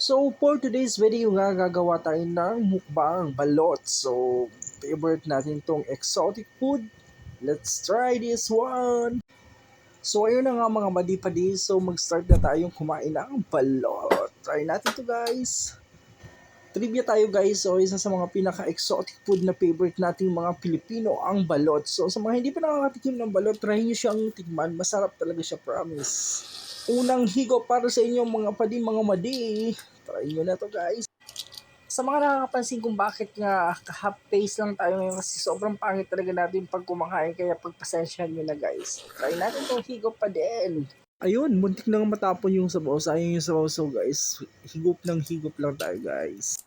So for today's video nga gagawa tayo ng mukbang balot. So favorite natin tong exotic food. Let's try this one! So ayun na nga mga madipadi. So mag-start na tayong kumain ng balot. Try natin to guys. Trivia tayo guys. So isa sa mga pinaka-exotic food na favorite nating mga Pilipino ang balot. So sa mga hindi pa nakakatikim ng balot, try nyo siyang tikman. Masarap talaga siya, promise. Unang higop para sa inyong mga padi mga madi. Try nyo na to guys. Sa mga nakakapansin kung bakit nga half face lang tayo ngayon kasi sobrang pangit talaga natin pag kumakain kaya pagpasensyahan nyo na guys. Try natin tong higop pa din. Ayun, muntik na nga matapon yung sabaw. Sayang yung sabaw. So guys, higop ng higop lang tayo guys.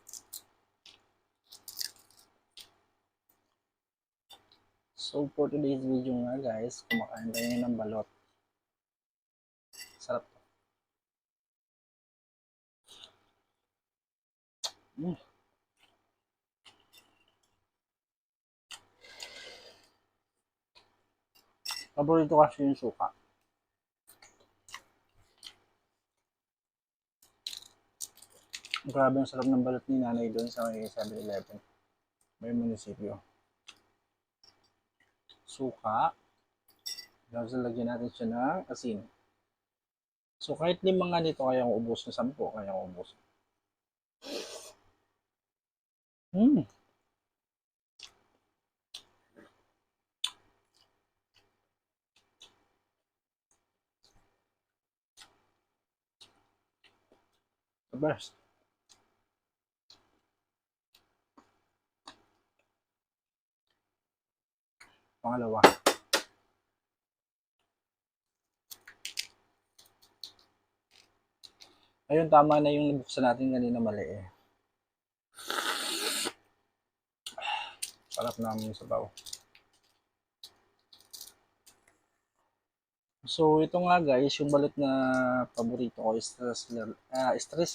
So for today's video nga guys, kumakain tayo ng balot. Sarap to. Mm. Paborito kasi yung suka. Grabe ang sarap ng balot ni nanay doon sa may 7-Eleven. May munisipyo. Suka. Tapos lagyan natin siya ng asin. So kahit 5 nga nito kaya kong ubos na 10, kaya kong ubos. Mm. The best. Pangalawa. Ayun, tama na yung nabuksan natin kanina mali eh. Sarap namin yung sabaw. So ito nga guys, yung balot na paborito ko, stress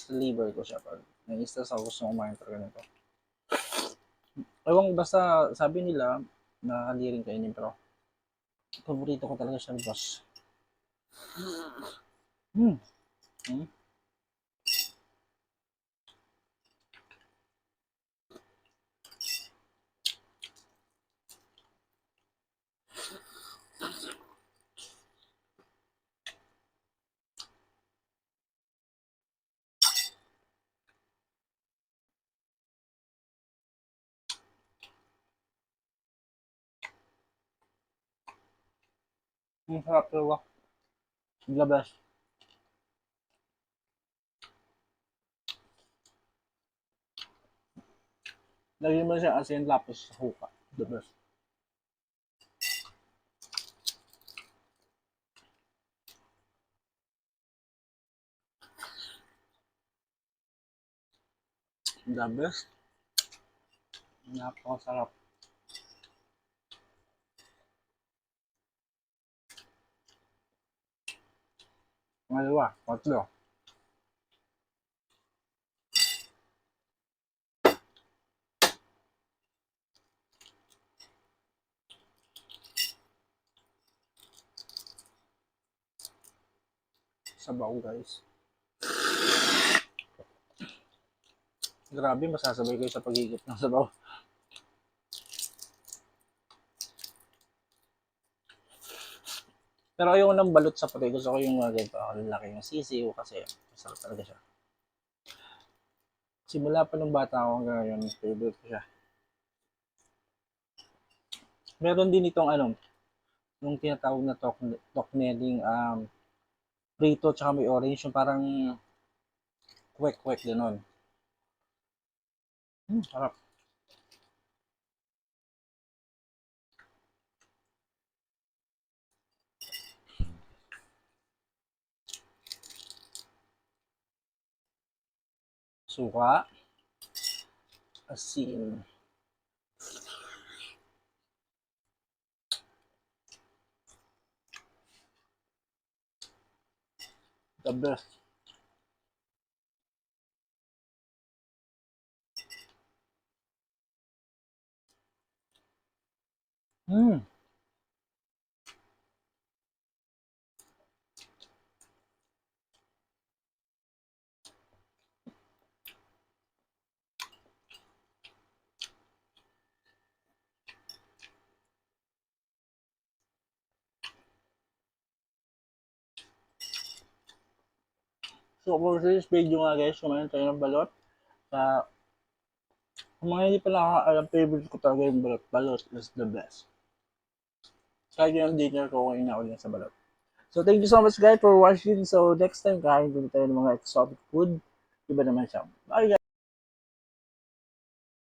reliever ko siya. Pag nai-stress ako, gusto kumain talaga nito. Ewan, basta sabi nila, nakakaliring kainin pero paborito ko talaga siya, boss. Hmm. Hmm. Ang sarap talaga. The best. Lagyan mo siya asin tapos suka. The best. The best. Napakasarap. Pangalawa, tatlo. Sabaw guys. Grabe, masasabay kayo sa paghigop ng sabaw. Pero ayoko ng balot sa patay. Gusto ko yung mga ganito. Laki ng sisiw kasi masarap talaga siya. Simula pa nung bata ako hanggang ngayon, favorite ko siya. Meron din itong yung tinatawag na tokneling prito tsaka may orange yung parang kwek-kwek gano'n. Sarap. Suka, asin. The best. Mm. So for this video nga guys, kumain tayo ng balot. Kung mga hindi pa nakakaalam, favorite ko talaga yung balot. Balot is the best. Kahit yung dinner ko, kumain na ako din sa balot. So thank you so much guys for watching. So next time, kain din tayo ng mga exotic food. Iba naman siya. Bye guys!